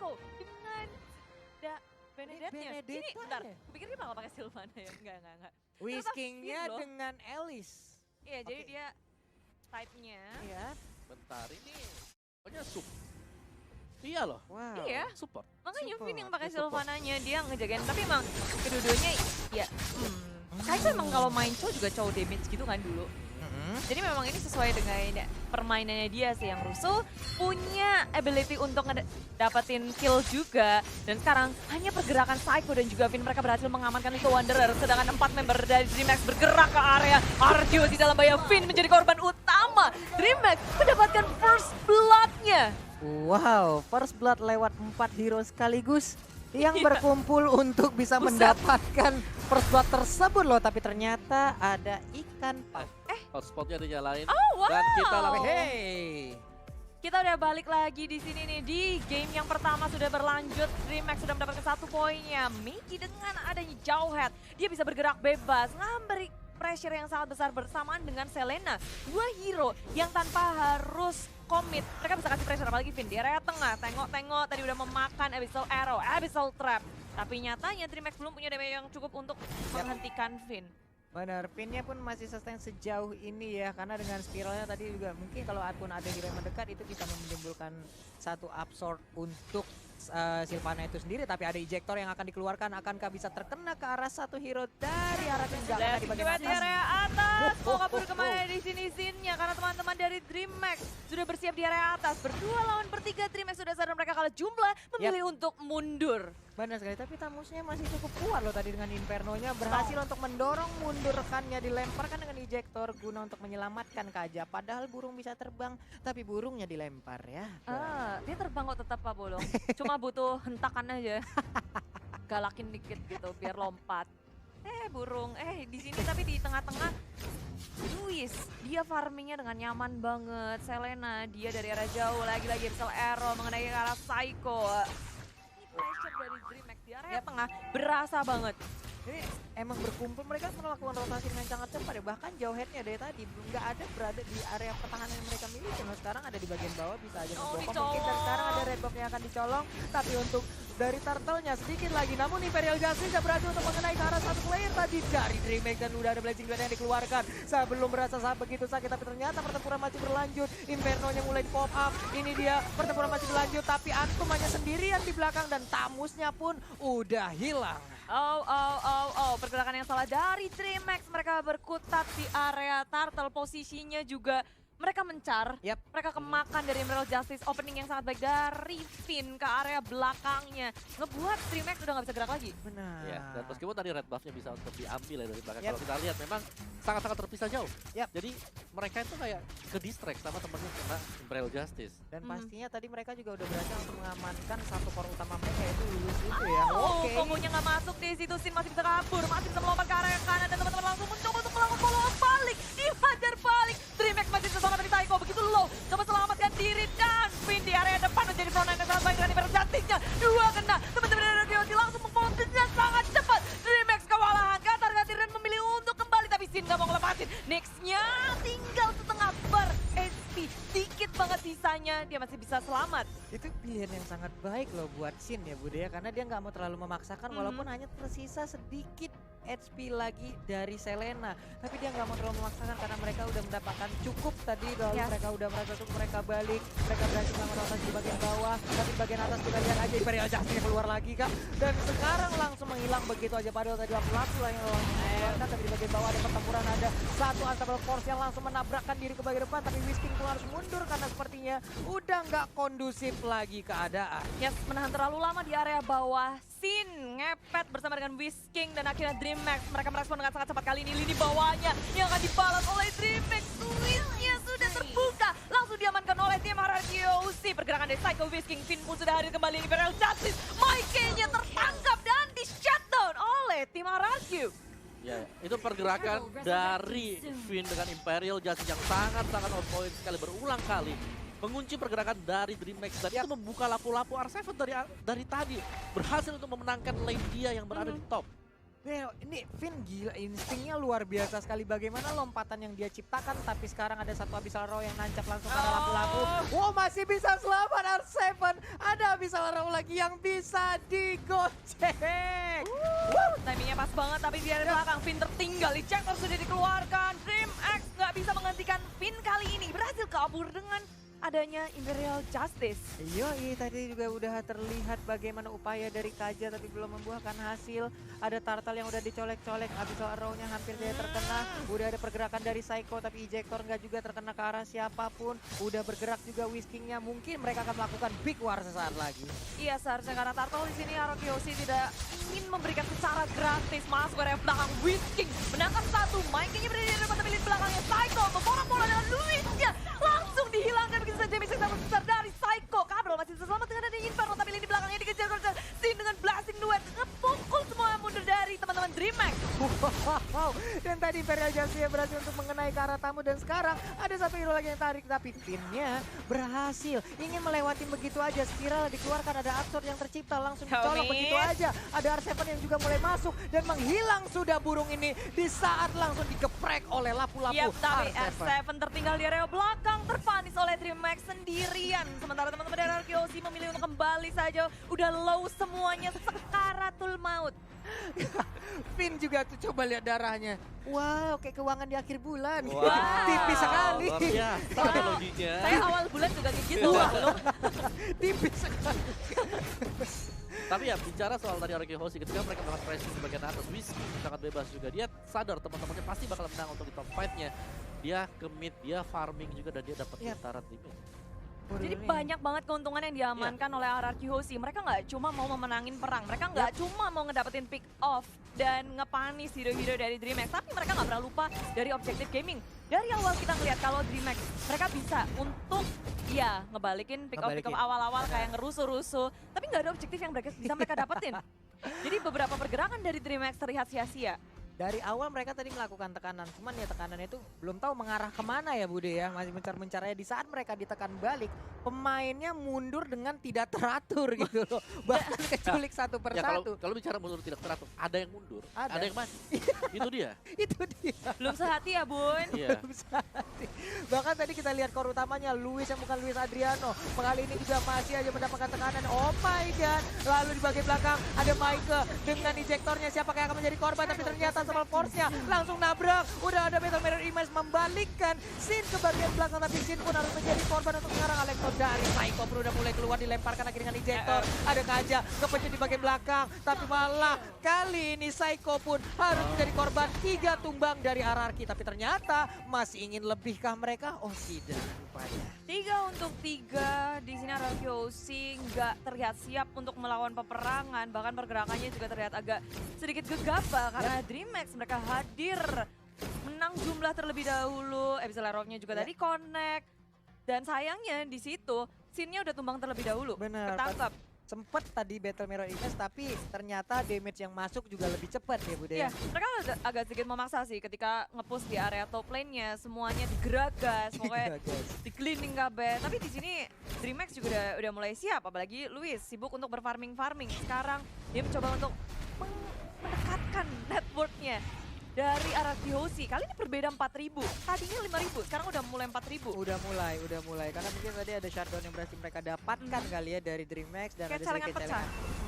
wow, dengan Benedetnya. Ini bentar, ya? kupikir dia bakal pakai Sylvana ya. Enggak. Whiskingnya Finn loh. dengan Alice. Iya, jadi Oke. dia type-nya. Iya. Bentar ini. Pokoknya iya loh. Wow. Iya. Support. Makanya Support, Finn yang pakai dia support. Sylvananya, dia ngejagain. Tapi emang kedua-duanya ya, Saiko emang kalau main cowok juga cowok damage gitu kan dulu. Jadi memang ini sesuai dengan permainannya dia sih, yang Rusuh punya ability untuk dapetin kill juga. Dan sekarang hanya pergerakan Saiko dan juga Finn, mereka berhasil mengamankan Little Wanderer. Sedangkan 4 member dari DreamHack bergerak ke area Arjo di dalam bahaya. Finn menjadi korban utama. DreamHack mendapatkan first blood-nya. Wow, first blood lewat 4 hero sekaligus yang Iya. berkumpul untuk bisa Buset. mendapatkan first blood tersebut loh. Tapi ternyata ada ikan paus. Hotspotnya dinyalain. Oh wow. Dan kita langsung Hey. Kita udah balik lagi di sini nih, di game yang pertama sudah berlanjut. DreamHack sudah mendapatkan 1 poinnya. Miki dengan adanya Jauhead, dia bisa bergerak bebas, memberi pressure yang sangat besar bersamaan dengan Selena. 2 hero yang tanpa harus komit. Mereka bisa kasih pressure, apalagi Finn di area tengah. Tengok-tengok tadi udah memakan Abyssal Arrow, Abyssal Trap. Tapi nyatanya DreamHack belum punya damage yang cukup untuk menghentikan Finn. Benar, pinnya pun masih sustain sejauh ini ya, karena dengan spiralnya tadi juga mungkin kalau akun ada hero yang mendekat itu bisa menimbulkan satu absorb untuk Sylvana itu sendiri. Tapi ada ejector yang akan dikeluarkan, akankah bisa terkena ke arah satu hero dari arah tidak kena di bagian Di atas? area atas, mau kabur kemana di sini Sinnya, karena teman-teman dari DreamHack sudah bersiap di area atas. Berdua lawan bertiga, DreamHack sudah sadar mereka kalah jumlah, memilih untuk mundur. Benar sekali, tapi Tamusnya masih cukup kuat loh tadi dengan Inferno-nya. Berhasil untuk mendorong mundur rekannya, dilemparkan dengan ejector guna untuk menyelamatkan Kaja. Padahal burung bisa terbang, tapi burungnya dilempar ya. Dia terbang kok tetap Pak Bolong. Cuma butuh hentakan aja. Galakin dikit gitu biar lompat. Burung. Di sini tapi di tengah-tengah Luis, dia farmingnya dengan nyaman banget. Selena, dia dari arah jauh, lagi-lagi Abyssal Arrow mengenai ke arah Saiko. Ini pressure dari DreamHack di area tengah berasa banget. Jadi emang berkumpul mereka melakukan rotasi dengan sangat cepat ya. Bahkan Jauheadnya dari tadi nggak ada berada di area pertahanan yang mereka miliki. Nah, sekarang ada di bagian bawah, bisa aja ngebokong mungkin. Dan sekarang ada red buff yang akan dicolong. Tapi untuk dari turtle-nya sedikit lagi. Namun Imperial Justice sudah berhasil untuk mengenai ke arah satu player tadi dari DreamHack. Dan udah ada Blazing Blade yang dikeluarkan. Saya belum berasa saat begitu sakit. Tapi ternyata pertempuran masih berlanjut. Inferno-nya mulai di pop up. Ini dia pertempuran masih berlanjut. Tapi Antum hanya sendirian di belakang. Dan Tamusnya pun udah hilang. Pergerakan yang salah dari DreamHack. Mereka berkutat di area turtle, posisinya juga mereka mencar. Mereka kemakan dari Emerald Justice, opening yang sangat baik dari Finn ke area belakangnya. Ngebuat DreamHack udah gak bisa gerak lagi. Benar. Ya, dan meskipun tadi red buff-nya bisa untuk diambil ya dari belakang. Kalau kita lihat memang sangat-sangat terpisah jauh. Jadi mereka itu kayak ke distract sama temennya kena Imperial Justice. Dan pastinya tadi mereka juga udah berhasil untuk mengamankan satu core utama mereka, yaitu Lulus itu ya. Kombonya nggak masuk di situ, Sin masih bisa kabur, masih bisa melompat ke area yang kanan, dan teman-teman langsung mencoba untuk melakukan follow up balik, dihajar balik. DreamHack masih bersama dari Saiko, begitu low, coba selamatkan diri, dan Finn di area depan menjadi frontline yang sangat baik dengan Imperial Justice-nya. 2 kena, teman-teman dari Radioti langsung memfollow dengan sangat cepat. DreamHack kewalahan, katar-katir dan memilih untuk kembali, tapi Sin nggak mau ngelepasin. Next-nya tinggal setengah bar HP, dikit banget sisanya, dia masih bisa selamat. Itu pilihan yang sangat baik loh buat Sin ya Bude ya, karena dia nggak mau terlalu memaksakan walaupun hanya tersisa sedikit HP lagi dari Selena. Tapi dia nggak mau terlalu memaksakan karena mereka udah mendapatkan cukup tadi, lalu mereka udah merasa cukup, mereka balik, mereka berhasil melakukan rotasi di bagian bawah, tapi di bagian atas kita lihat aja Imperial Justice keluar lagi Kak. Dan sekarang langsung menghilang begitu aja, padahal tadi aku langsung lah yang mengeluarkan, tapi di bagian bawah ada pertempuran, ada satu Unstoppable Force yang langsung menabrakkan diri ke bagian depan, tapi Whisking pun harus mundur karena sepertinya udah nggak kondusif lagi keadaan. Menahan terlalu lama di area bawah. Sin ngepet bersama dengan Whisking dan akhirnya DreamHack. Mereka merespon dengan sangat cepat kali ini. Lini bawahnya yang akan dibalas oleh DreamHack. Switch-nya sudah terbuka. Langsung diamankan oleh tim RRQC. Pergerakan dari Saiko, Whisking, Finn pun sudah hadir kembali. Imperial Justice. Mikey-nya tertangkap dan di shutdown oleh tim RRQ. Ya, itu pergerakan dari Finn dengan Imperial Justice yang sangat-sangat on point sekali, berulang kali mengunci pergerakan dari DreamHack, dan itu membuka lapu-lapu R7 dari tadi, berhasil untuk memenangkan lane dia yang berada di top. Ini Finn gila, instingnya luar biasa sekali. Bagaimana lompatan yang dia ciptakan, tapi sekarang ada satu Abyssal Row yang nancap langsung pada lapu-lapu. Wow, masih bisa selamat R7. Ada Abyssal Row lagi yang bisa digocek. Timingnya pas banget, tapi di belakang Finn tertinggal. Ejector sudah dikeluarkan. DreamHack nggak bisa menghentikan Finn kali ini. Berhasil kabur dengan adanya Imperial Justice. Yoi, tadi juga udah terlihat bagaimana upaya dari Kaja tapi belum membuahkan hasil. Ada Turtle yang udah dicolek-colek, Abyssal Arrow-nya hampir dia terkena. Udah ada pergerakan dari Psycho tapi Ejector nggak juga terkena ke arah siapapun. Udah bergerak juga Whisking-nya, mungkin mereka akan melakukan Big War sesaat lagi. Iya, seharusnya karena Turtle di sini RRQC tidak ingin memberikan secara gratis. Masuk area belakang Whisking menangkap satu. Mike-nya berada di depan tapi di belakangnya Psycho memborong bola dengan Luis-nya. Langsung dihilangkan begitu saja misi yang besar dari Psycho. Kabel masih selamat dengan adanya Inferno tapi di belakangnya dikejar Sin dengan Blasting Duet. Ngepukul semua mundur dari teman-teman DreamHack. Wow, dan tadi Imperial Justice berhasil untuk mengenai ke arah tamu dan sekarang ada satu hero lagi yang tarik tapi Finn-nya berhasil. Ingin melewati begitu aja, spiral dikeluarkan, ada Absorb yang tercipta langsung dicolok begitu aja. Ada R7 yang juga mulai masuk dan menghilang sudah burung ini di saat langsung digeprek oleh lapu-lapu Yap, tapi R7. R7 tertinggal di area belakang, terpanis oleh DreamHack sendirian. Sementara teman-teman dari RRQC memilih untuk kembali saja. Udah low semuanya, sekaratul maut. Finn juga tuh coba lihat darahnya. Wow, kayak keuangan di akhir bulan. Wow. Tipis sekali. Luar biasa teknologinya. Saya awal bulan juga kayak gitu. Tipis sekali. Tapi ya bicara soal tadi Araki Hoshi, ketika mereka melakukan pressing di bagian atas, Whisky sangat bebas juga. Dia sadar teman-temannya pasti bakal menang untuk di top 5-nya. Dia ke mid, dia farming juga dan dia dapat turret di mid. Jadi banyak banget keuntungan yang diamankan oleh RRQC. Mereka nggak cuma mau memenangin perang, mereka nggak cuma mau ngedapetin pick off dan ngepanis hero-hero dari DreamHack, tapi mereka nggak pernah lupa dari objektif gaming. Dari awal kita ngeliat kalau DreamHack mereka bisa untuk ya ngebalikin pick off awal-awal kayak ngerusuh-rusuh, tapi nggak ada objektif yang bisa mereka dapetin. Jadi beberapa pergerakan dari DreamHack terlihat sia-sia. Dari awal mereka tadi melakukan tekanan, cuman ya tekanannya itu belum tahu mengarah kemana ya Bude ya. Masih mencar-mencar aja. Di saat mereka ditekan balik, pemainnya mundur dengan tidak teratur gitu loh. Bahkan keculik satu Ya persatu. kalau bicara mundur tidak teratur, ada yang mundur, ada yang maju. Itu dia. Itu dia. Belum sehati ya Bun. Iya. Belum sehati. Bahkan tadi kita lihat core utamanya Luis yang bukan Luis Adriano. Kali ini juga masih aja mendapatkan tekanan. Oh my god. Lalu di bagian belakang ada Mike dengan ejektornya. Siapa yang akan menjadi korban, tapi ternyata sama force-nya langsung nabrak. Udah ada Battle Mirror Image membalikkan Sin ke bagian belakang, tapi Sin pun harus menjadi korban untuk mengarang Alekto dari Psycho pun udah mulai keluar, dilemparkan lagi dengan ejector. Ada Kaja kepencet di bagian belakang, tapi malah kali ini Psycho pun harus menjadi korban. 3 tumbang dari RRQ, tapi ternyata masih ingin lebihkah mereka? Oh tidak, rupanya. 3 untuk 3 di sini RRQC nggak terlihat siap untuk melawan peperangan, bahkan pergerakannya juga terlihat agak sedikit gegabah karena DreamHack mereka hadir menang jumlah terlebih dahulu. Abyssal Arrow-nya juga tadi connect dan sayangnya di situ scene-nya udah tumbang terlebih dahulu. Bener, ketangkap. Sempet tadi Battle Mirror Image, tapi ternyata damage yang masuk juga lebih cepat ya Bude. Ya, mereka agak sedikit memaksa sih ketika nge-push di area top lane-nya, semuanya digeragas, pokoknya di-cleaning kabeh. Tapi di sini DreamHack juga udah mulai siap, apalagi Luis sibuk untuk berfarming. Sekarang dia mencoba untuk mendekatkan network-nya dari RRQC. Kali ini berbeda 4.000, tadinya 5.000, sekarang udah mulai 4.000. Udah mulai, karena mungkin tadi ada shutdown yang berhasil mereka dapatkan kali ya dari DreamHack dan Kayak ada sedikit pecah.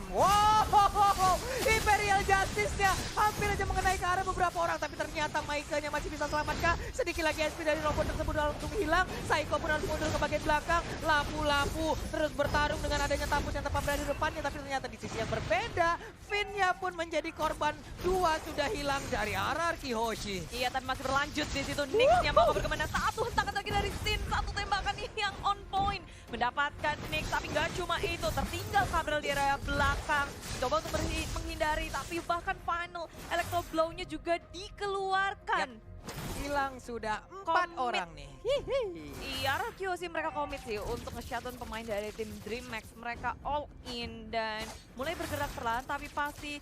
Wow, Imperial Justice-nya hampir aja mengenai ke arah beberapa orang, tapi ternyata Maika-nya masih bisa selamatkan. Sedikit lagi SP dari robot tersebut langsung hilang. Psycho pun harus mundur ke bagian belakang. Lapu-lapu terus bertarung dengan adanya Tampus yang tepat berada di depannya, tapi ternyata di sisi yang berbeda, Finn-nya pun menjadi korban. 2 sudah hilang dari RRQ Hoshi. Iya, tapi masih berlanjut di situ. Nyx-nya mau berkemana? Satu hentakan lagi dari Sin, satu tembakan yang on point. Mendapatkan Nyx, tapi nggak cuma itu. Tertinggal Gabriel di area belakang. Coba untuk menghindari, tapi bahkan final Electro Blow-nya juga dikeluarkan. Hilang sudah 4 Komit. orang nih. Iya, RRQC mereka komit sih untuk nge-shutdown pemain dari tim DreamHack. Mereka all in dan mulai bergerak perlahan, tapi pasti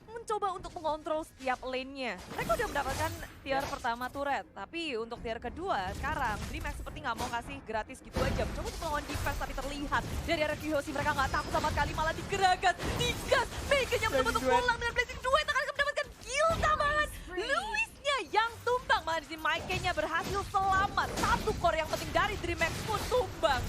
mencoba untuk mengontrol setiap lane-nya. Mereka udah mendapatkan tier pertama turret, tapi untuk tier kedua sekarang DreamHack seperti nggak mau kasih gratis gitu aja. Mencoba untuk melawan defense, tapi terlihat dari RRQC mereka nggak takut sama sekali, malah digeragas, digas. Mega-nya mencoba untuk pulang dengan blazing duet, akan mendapatkan di sini Maikenya berhasil selamat. Satu core yang penting dari DreamHack pun tumbang.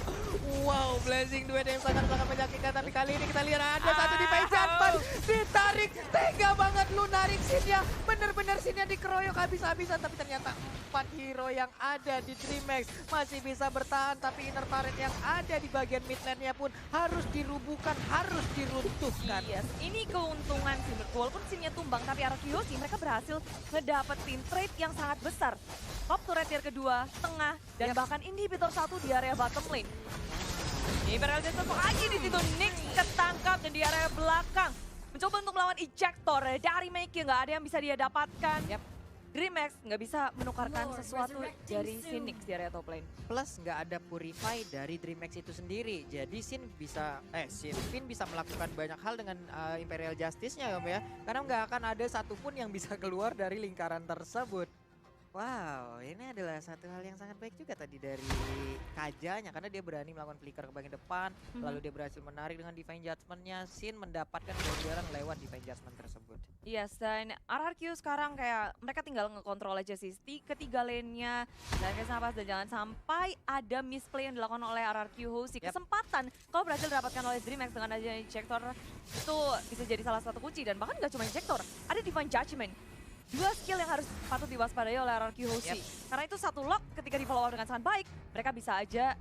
Wow, Blazing duet yang sangat-sangat menyakitkan. Tapi kali ini kita lihat ada satu di Jatman. Ditarik, tega banget lu narik scene-nya. Bener-bener scene-nya dikeroyok habis-habisan. Tapi ternyata 4 hero yang ada di DreamHack masih bisa bertahan. Tapi inner turret yang ada di bagian mid lane-nya pun harus dirubuhkan, harus diruntuhkan. Yes, ini keuntungan sih. Walaupun scene-nya tumbang, tapi Arkeyoshi mereka berhasil ngedapetin trade yang sangat besar. Top turret tier kedua, tengah, dan bahkan inhibitor 1 di area bottom lane. Imperial Justice lagi di situ, Nyx ketangkap dan di area belakang. Mencoba untuk melawan ejector dari Maikey, nggak ada yang bisa dia dapatkan. DreamHack nggak bisa menukarkan sesuatu dari si Nyx di area top lane. Plus nggak ada Purify dari DreamHack itu sendiri. Jadi Finn bisa melakukan banyak hal dengan Imperial Justice-nya ya. Karena nggak akan ada satupun yang bisa keluar dari lingkaran tersebut. Wow, ini adalah satu hal yang sangat baik juga tadi dari Kajanya. Karena dia berani melakukan flicker ke bagian depan. Lalu dia berhasil menarik dengan Divine Judgment-nya. Sin mendapatkan kejuaraan lewat Divine Judgment tersebut. Yes, dan RRQ sekarang kayak mereka tinggal ngekontrol aja sih ketiga lane-nya. Dan kesapas dan jangan sampai ada misplay yang dilakukan oleh RRQ Hoshi. Kesempatan kalau berhasil didapatkan oleh DreamHack dengan adanya Injector itu bisa jadi salah satu kunci. Dan bahkan gak cuma Injector, ada Divine Judgment. 2 skill yang harus patut diwaspadai oleh RRQ Hoshi. Karena itu satu lock ketika di follow up dengan sangat baik, mereka bisa aja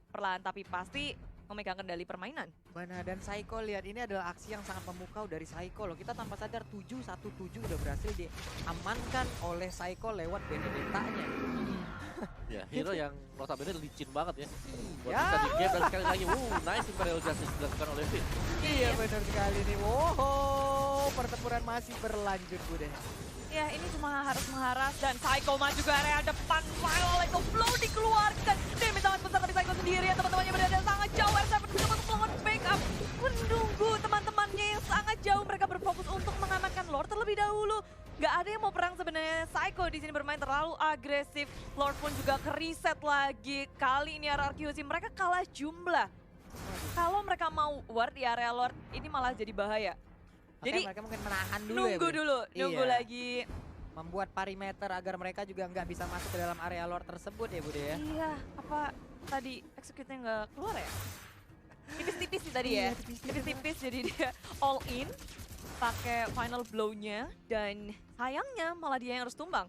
perlahan tapi pasti memegang kendali permainan. Benar, dan Psycho lihat ini adalah aksi yang sangat memukau dari Psycho loh. Kita tanpa sadar 7-1-7 udah berhasil diamankan oleh Psycho lewat Benedetta-nya. Ya, hero yang notabene licin banget ya. Buat kita di game dan sekali lagi, nice Imperial Justice dilakukan oleh Finn. Iya benar sekali nih. Wow, pertempuran masih berlanjut Bude. Ya, ini cuma harus mengharas dan Psycho maju ke area depan. Final Echo Flow dikeluarkan. Damage sangat besar dari Psycho sendiri ya, teman-temannya berada sangat jauh. R7 bisa untuk melakukan backup. Menunggu teman-temannya yang sangat jauh. Mereka berfokus untuk mengamankan Lord terlebih dahulu. Gak ada yang mau perang sebenarnya. Psycho di sini bermain terlalu agresif. Lord pun juga ke-reset lagi. Kali ini RRQ sih mereka kalah jumlah. Kalau mereka mau ward di area Lord, ini malah jadi bahaya. Jadi mereka mungkin menahan dulu nunggu ya, dulu, nunggu lagi. Membuat perimeter agar mereka juga nggak bisa masuk ke dalam area Lord tersebut ya Bude ya. Iya, apa tadi execute-nya nggak keluar ya? Tipis-tipis sih tadi ya, tipis-tipis jadi dia all in. Pakai final blow-nya dan sayangnya malah dia yang harus tumbang.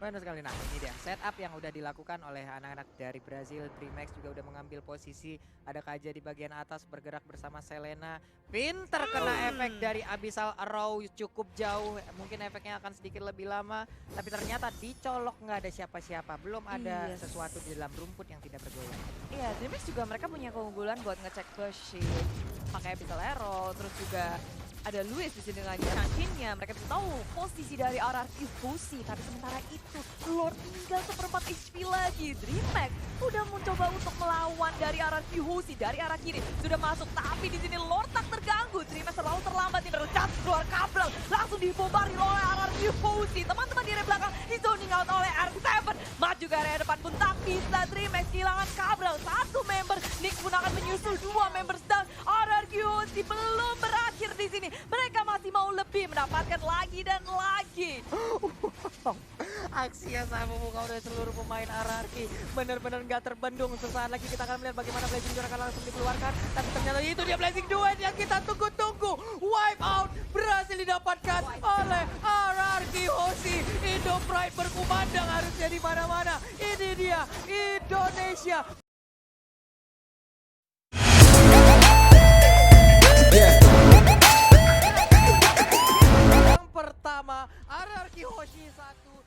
Benar sekali, nah ini dia setup yang udah dilakukan oleh anak-anak dari Brazil. DreamHack juga udah mengambil posisi, ada Kaja di bagian atas bergerak bersama Selena. Pinter kena efek dari Abyssal Arrow cukup jauh, mungkin efeknya akan sedikit lebih lama. Tapi ternyata dicolok nggak ada siapa-siapa, belum ada sesuatu di dalam rumput yang tidak bergoyang. Iya, DreamHack juga mereka punya keunggulan buat ngecek push pakai Abyssal Arrow, terus juga ada Luis di sini dengan Chankin-nya. Mereka bisa tahu posisi dari RRQ Hoshi. Tapi sementara itu Lord tinggal 1/4 HP lagi. DreamHack udah mencoba untuk melawan dari RRQ Hoshi dari arah kiri. Sudah masuk tapi di sini Lord tak terganggu. DreamHack terlalu terlambat nih, bercat keluar kabel. Langsung dibombari oleh RRQ Hoshi. Teman-teman di area belakang di zoning out oleh R7. Maju ke area depan pun tak bisa. DreamHack kehilangan kabel. Satu member. Nyx pun akan menyusul 2 members down. RRQ Hoshi belum berakhir di sini. Mereka masih mau lebih, mendapatkan lagi dan lagi. Aksi yang sangat memukau dari seluruh pemain RRQ. Benar-benar nggak terbendung. Sesaat lagi kita akan melihat bagaimana Blazing Duet akan langsung dikeluarkan. Tapi ternyata itu dia Blazing Duet yang kita tunggu-tunggu. Wipe out berhasil didapatkan oleh RRQ Hoshi. Indo Pride berkumandang harusnya di mana-mana. Ini dia Indonesia. Yang pertama RRQ Hoshi 1.